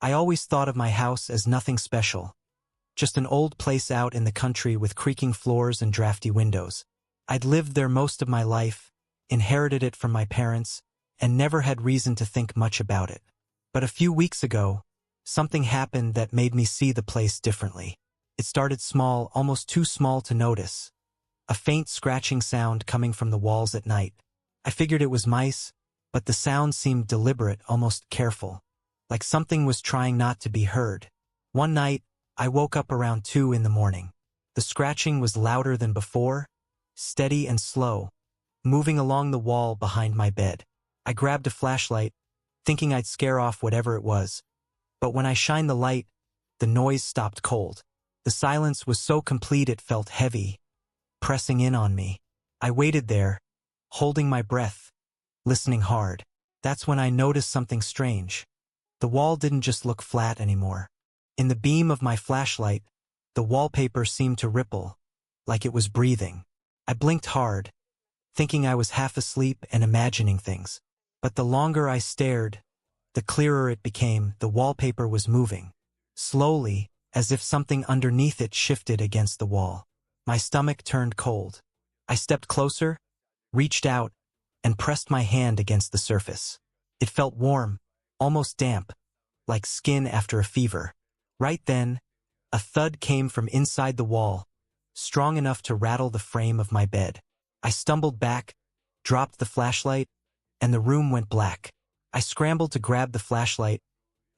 I always thought of my house as nothing special. Just an old place out in the country with creaking floors and drafty windows. I'd lived there most of my life, inherited it from my parents, and never had reason to think much about it. But a few weeks ago, something happened that made me see the place differently. It started small, almost too small to notice. A faint scratching sound coming from the walls at night. I figured it was mice, but the sound seemed deliberate, almost careful, like something was trying not to be heard. One night, I woke up around 2 in the morning. The scratching was louder than before, steady and slow, moving along the wall behind my bed. I grabbed a flashlight, thinking I'd scare off whatever it was. But when I shined the light, the noise stopped cold. The silence was so complete it felt heavy, pressing in on me. I waited there, holding my breath, listening hard. That's when I noticed something strange. The wall didn't just look flat anymore. In the beam of my flashlight, the wallpaper seemed to ripple, like it was breathing. I blinked hard, thinking I was half asleep and imagining things. But the longer I stared, the clearer it became. The wallpaper was moving, slowly, as if something underneath it shifted against the wall. My stomach turned cold. I stepped closer, reached out, and pressed my hand against the surface. It felt warm, almost damp, like skin after a fever. Right then, a thud came from inside the wall, strong enough to rattle the frame of my bed. I stumbled back, dropped the flashlight, and the room went black. I scrambled to grab the flashlight,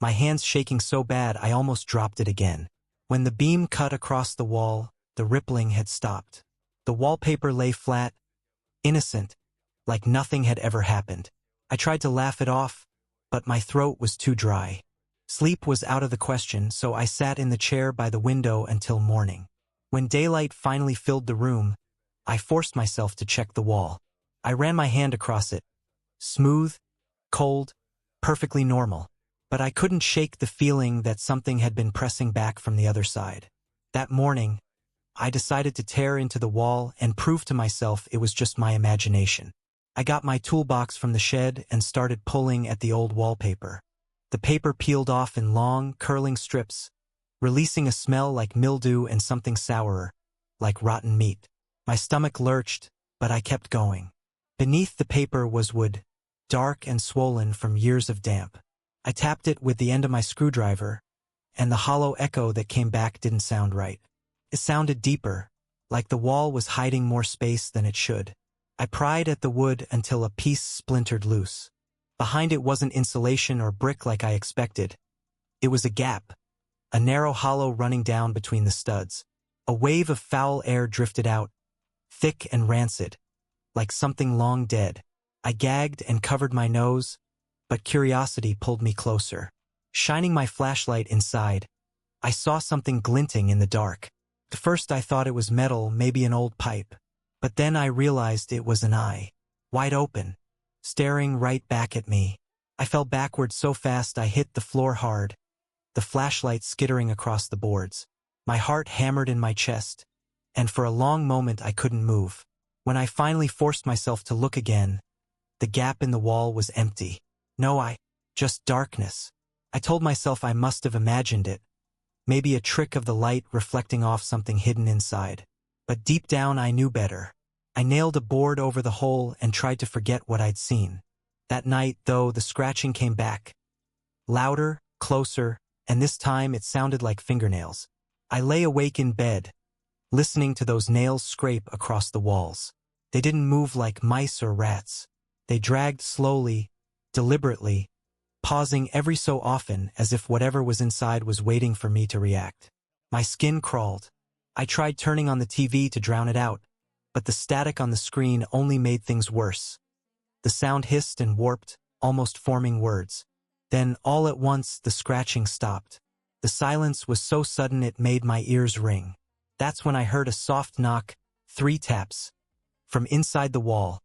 my hands shaking so bad I almost dropped it again. When the beam cut across the wall, the rippling had stopped. The wallpaper lay flat, innocent, like nothing had ever happened. I tried to laugh it off, but my throat was too dry. Sleep was out of the question, so I sat in the chair by the window until morning. When daylight finally filled the room, I forced myself to check the wall. I ran my hand across it. Smooth, cold, perfectly normal. But I couldn't shake the feeling that something had been pressing back from the other side. That morning, I decided to tear into the wall and prove to myself it was just my imagination. I got my toolbox from the shed and started pulling at the old wallpaper. The paper peeled off in long, curling strips, releasing a smell like mildew and something sourer, like rotten meat. My stomach lurched, but I kept going. Beneath the paper was wood, dark and swollen from years of damp. I tapped it with the end of my screwdriver, and the hollow echo that came back didn't sound right. It sounded deeper, like the wall was hiding more space than it should. I pried at the wood until a piece splintered loose. Behind it wasn't insulation or brick like I expected. It was a gap, a narrow hollow running down between the studs. A wave of foul air drifted out, thick and rancid, like something long dead. I gagged and covered my nose, but curiosity pulled me closer. Shining my flashlight inside, I saw something glinting in the dark. At first I thought it was metal, maybe an old pipe. But then I realized it was an eye, wide open, staring right back at me. I fell backward so fast I hit the floor hard, the flashlight skittering across the boards. My heart hammered in my chest, and for a long moment I couldn't move. When I finally forced myself to look again, the gap in the wall was empty. Just darkness. I told myself I must have imagined it. Maybe a trick of the light reflecting off something hidden inside. But deep down I knew better. I nailed a board over the hole and tried to forget what I'd seen. That night, though, the scratching came back. Louder, closer, and this time it sounded like fingernails. I lay awake in bed, listening to those nails scrape across the walls. They didn't move like mice or rats. They dragged slowly, deliberately, pausing every so often as if whatever was inside was waiting for me to react. My skin crawled. I tried turning on the TV to drown it out, but the static on the screen only made things worse. The sound hissed and warped, almost forming words. Then, all at once, the scratching stopped. The silence was so sudden it made my ears ring. That's when I heard a soft knock, 3 taps, from inside the wall,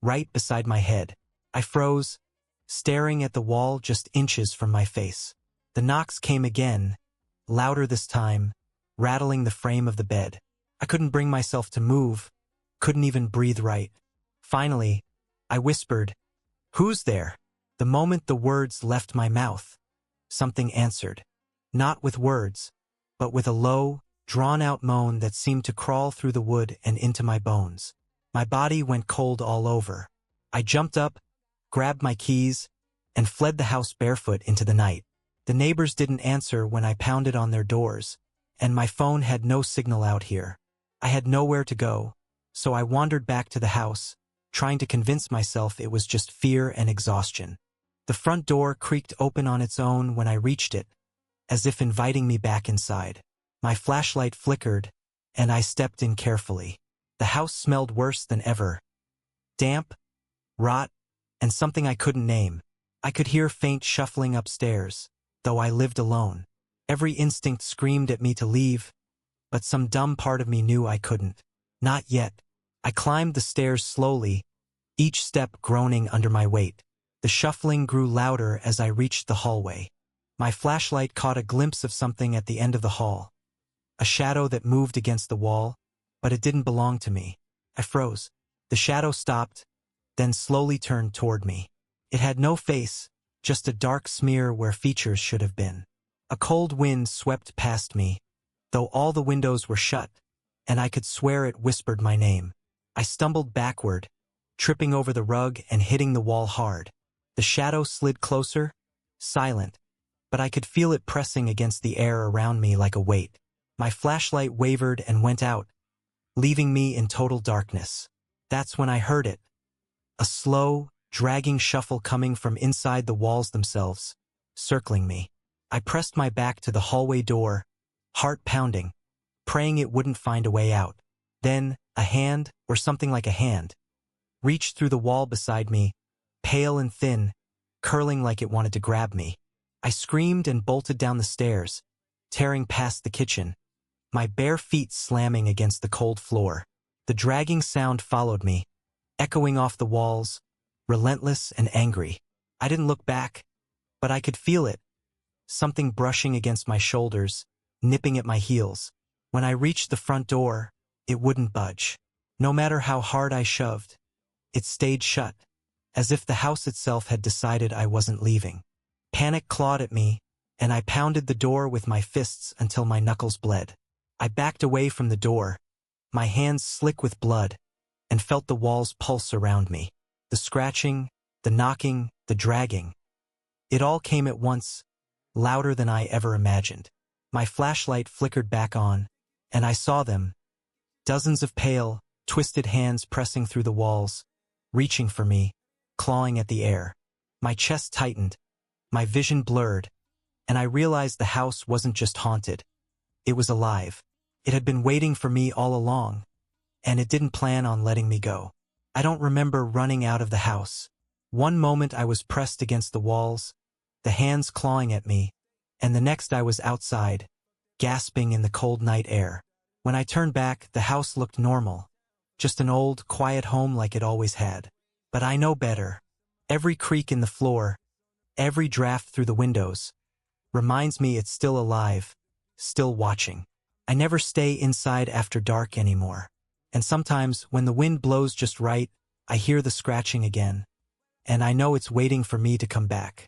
right beside my head. I froze, staring at the wall just inches from my face. The knocks came again, louder this time, rattling the frame of the bed. I couldn't bring myself to move, couldn't even breathe right. Finally, I whispered, "Who's there?" The moment the words left my mouth, something answered. Not with words, but with a low, drawn-out moan that seemed to crawl through the wood and into my bones. My body went cold all over. I jumped up, grabbed my keys, and fled the house barefoot into the night. The neighbors didn't answer when I pounded on their doors, and my phone had no signal out here. I had nowhere to go, so I wandered back to the house, trying to convince myself it was just fear and exhaustion. The front door creaked open on its own when I reached it, as if inviting me back inside. My flashlight flickered, and I stepped in carefully. The house smelled worse than ever. Damp, rot, and something I couldn't name. I could hear faint shuffling upstairs, though I lived alone. Every instinct screamed at me to leave, but some dumb part of me knew I couldn't. Not yet. I climbed the stairs slowly, each step groaning under my weight. The shuffling grew louder as I reached the hallway. My flashlight caught a glimpse of something at the end of the hall. A shadow that moved against the wall, but it didn't belong to me. I froze. The shadow stopped, then slowly turned toward me. It had no face, just a dark smear where features should have been. A cold wind swept past me, though all the windows were shut, and I could swear it whispered my name. I stumbled backward, tripping over the rug and hitting the wall hard. The shadow slid closer, silent, but I could feel it pressing against the air around me like a weight. My flashlight wavered and went out, leaving me in total darkness. That's when I heard it. A slow, dragging shuffle coming from inside the walls themselves, circling me. I pressed my back to the hallway door, heart pounding, praying it wouldn't find a way out. Then, a hand, or something like a hand, reached through the wall beside me, pale and thin, curling like it wanted to grab me. I screamed and bolted down the stairs, tearing past the kitchen, my bare feet slamming against the cold floor. The dragging sound followed me, echoing off the walls, relentless and angry. I didn't look back, but I could feel it, something brushing against my shoulders, nipping at my heels. When I reached the front door, it wouldn't budge. No matter how hard I shoved, it stayed shut, as if the house itself had decided I wasn't leaving. Panic clawed at me, and I pounded the door with my fists until my knuckles bled. I backed away from the door, my hands slick with blood, and felt the walls pulse around me. The scratching, the knocking, the dragging. It all came at once, louder than I ever imagined. My flashlight flickered back on, and I saw them. Dozens of pale, twisted hands pressing through the walls, reaching for me, clawing at the air. My chest tightened, my vision blurred, and I realized the house wasn't just haunted. It was alive. It had been waiting for me all along, and it didn't plan on letting me go. I don't remember running out of the house. One moment I was pressed against the walls, the hands clawing at me, and the next I was outside, gasping in the cold night air. When I turned back, the house looked normal, just an old, quiet home like it always had. But I know better. Every creak in the floor, every draft through the windows, reminds me it's still alive, still watching. I never stay inside after dark anymore. And sometimes, when the wind blows just right, I hear the scratching again, and I know it's waiting for me to come back.